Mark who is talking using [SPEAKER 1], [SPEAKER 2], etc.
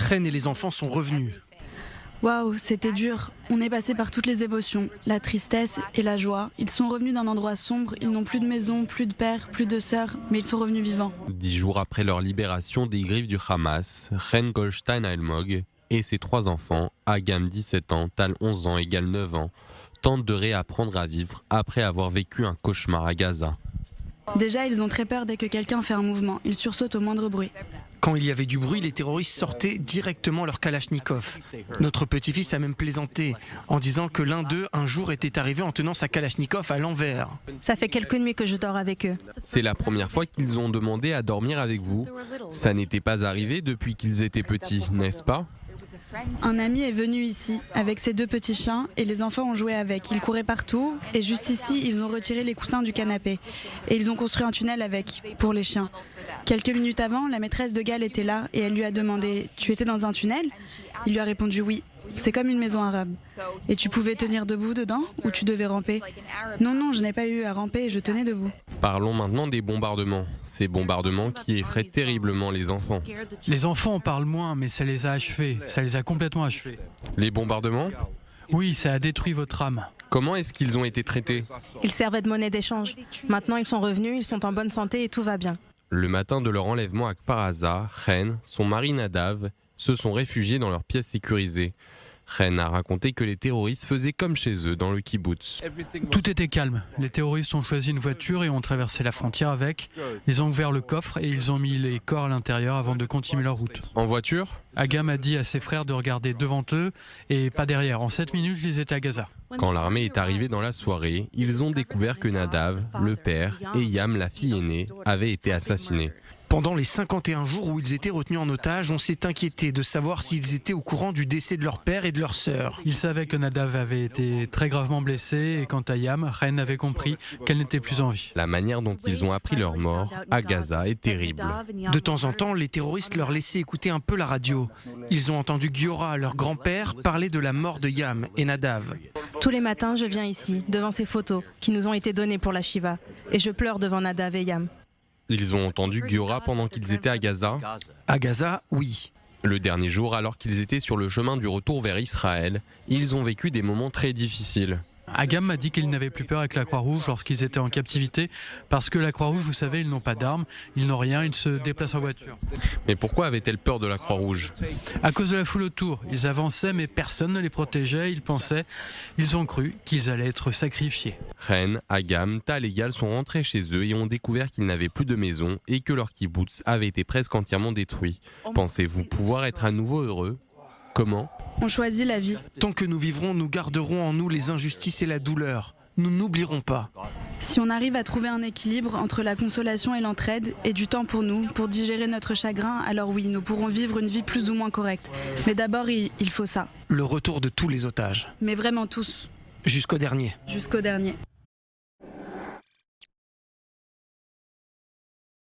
[SPEAKER 1] Chen et les enfants sont revenus.
[SPEAKER 2] Waouh, c'était dur. On est passé par toutes les émotions, la tristesse et la joie. Ils sont revenus d'un endroit sombre, ils n'ont plus de maison, plus de père, plus de sœur, mais ils sont revenus vivants.
[SPEAKER 3] 10 jours après leur libération des griffes du Hamas, Chen Goldstein Almog et ses 3 enfants, Agam 17 ans, Tal 11 ans et Gal 9 ans, tentent de réapprendre à vivre après avoir vécu un cauchemar à Gaza.
[SPEAKER 2] Déjà, ils ont très peur dès que quelqu'un fait un mouvement. Ils sursautent au moindre bruit.
[SPEAKER 1] Quand il y avait du bruit, les terroristes sortaient directement leur kalachnikov. Notre petit-fils a même plaisanté en disant que l'un d'eux, un jour, était arrivé en tenant sa kalachnikov à l'envers.
[SPEAKER 4] Ça fait quelques nuits que je dors avec eux.
[SPEAKER 3] C'est la première fois qu'ils ont demandé à dormir avec vous. Ça n'était pas arrivé depuis qu'ils étaient petits, n'est-ce pas ?
[SPEAKER 2] Un ami est venu ici avec ses 2 petits chiens et les enfants ont joué avec. Ils couraient partout et juste ici, ils ont retiré les coussins du canapé. Et ils ont construit un tunnel avec, pour les chiens. Quelques minutes avant, la maîtresse de Gal était là et elle lui a demandé « Tu étais dans un tunnel ?» Il lui a répondu « Oui, c'est comme une maison arabe. Et tu pouvais tenir debout dedans ou tu devais ramper ?» Non, je n'ai pas eu à ramper, je tenais debout.
[SPEAKER 3] Parlons maintenant des bombardements. Ces bombardements qui effraient terriblement les enfants.
[SPEAKER 5] Les enfants en parlent moins, mais ça les a achevés. Ça les a complètement achevés.
[SPEAKER 3] Les bombardements ?
[SPEAKER 5] Oui, ça a détruit votre âme.
[SPEAKER 3] Comment est-ce qu'ils ont été traités ?
[SPEAKER 4] Ils servaient de monnaie d'échange. Maintenant, ils sont revenus, ils sont en bonne santé et tout va bien.
[SPEAKER 3] Le matin de leur enlèvement à Kfar Aza, Chen, son mari Nadav, se sont réfugiés dans leur pièce sécurisée. Chen a raconté que les terroristes faisaient comme chez eux dans le kibbutz.
[SPEAKER 5] Tout était calme. Les terroristes ont choisi une voiture et ont traversé la frontière avec. Ils ont ouvert le coffre et ils ont mis les corps à l'intérieur avant de continuer leur route.
[SPEAKER 3] En voiture ?
[SPEAKER 5] Agam a dit à ses frères de regarder devant eux et pas derrière. En 7 minutes, ils étaient à Gaza.
[SPEAKER 3] Quand l'armée est arrivée dans la soirée, ils ont découvert que Nadav, le père, et Yam, la fille aînée, avaient été assassinés.
[SPEAKER 1] Pendant les 51 jours où ils étaient retenus en otage, on s'est inquiété de savoir s'ils étaient au courant du décès de leur père et de leur sœur.
[SPEAKER 5] Ils savaient que Nadav avait été très gravement blessé et quant à Yam, Chen avait compris qu'elle n'était plus en vie.
[SPEAKER 3] La manière dont ils ont appris leur mort à Gaza est terrible.
[SPEAKER 1] De temps en temps, les terroristes leur laissaient écouter un peu la radio. Ils ont entendu Giora, leur grand-père, parler de la mort de Yam et Nadav.
[SPEAKER 4] Tous les matins, je viens ici, devant ces photos qui nous ont été données pour la Shiva. Et je pleure devant Nadav et Yam.
[SPEAKER 3] Ils ont entendu Giora pendant qu'ils étaient à Gaza.
[SPEAKER 1] À Gaza, oui.
[SPEAKER 3] Le dernier jour, alors qu'ils étaient sur le chemin du retour vers Israël, ils ont vécu des moments très difficiles.
[SPEAKER 5] Agam m'a dit qu'il n'avait plus peur avec la Croix-Rouge lorsqu'ils étaient en captivité parce que la Croix-Rouge, vous savez, ils n'ont pas d'armes, ils n'ont rien, ils se déplacent en voiture.
[SPEAKER 3] Mais pourquoi avait-elle peur de la Croix-Rouge ?
[SPEAKER 5] À cause de la foule autour, ils avançaient mais personne ne les protégeait, ils pensaient, ils ont cru qu'ils allaient être sacrifiés.
[SPEAKER 3] Chen, Agam, Tal et Gal sont rentrés chez eux et ont découvert qu'ils n'avaient plus de maison et que leur kibbutz avait été presque entièrement détruit. Pensez-vous pouvoir être à nouveau heureux ? Comment ?
[SPEAKER 2] On choisit la vie.
[SPEAKER 1] Tant que nous vivrons, nous garderons en nous les injustices et la douleur. Nous n'oublierons pas.
[SPEAKER 2] Si on arrive à trouver un équilibre entre la consolation et l'entraide et du temps pour nous, pour digérer notre chagrin, alors oui, nous pourrons vivre une vie plus ou moins correcte. Mais d'abord, il faut ça.
[SPEAKER 1] Le retour de tous les otages.
[SPEAKER 2] Mais vraiment tous,
[SPEAKER 1] Jusqu'au dernier.
[SPEAKER 2] jusqu'au dernier.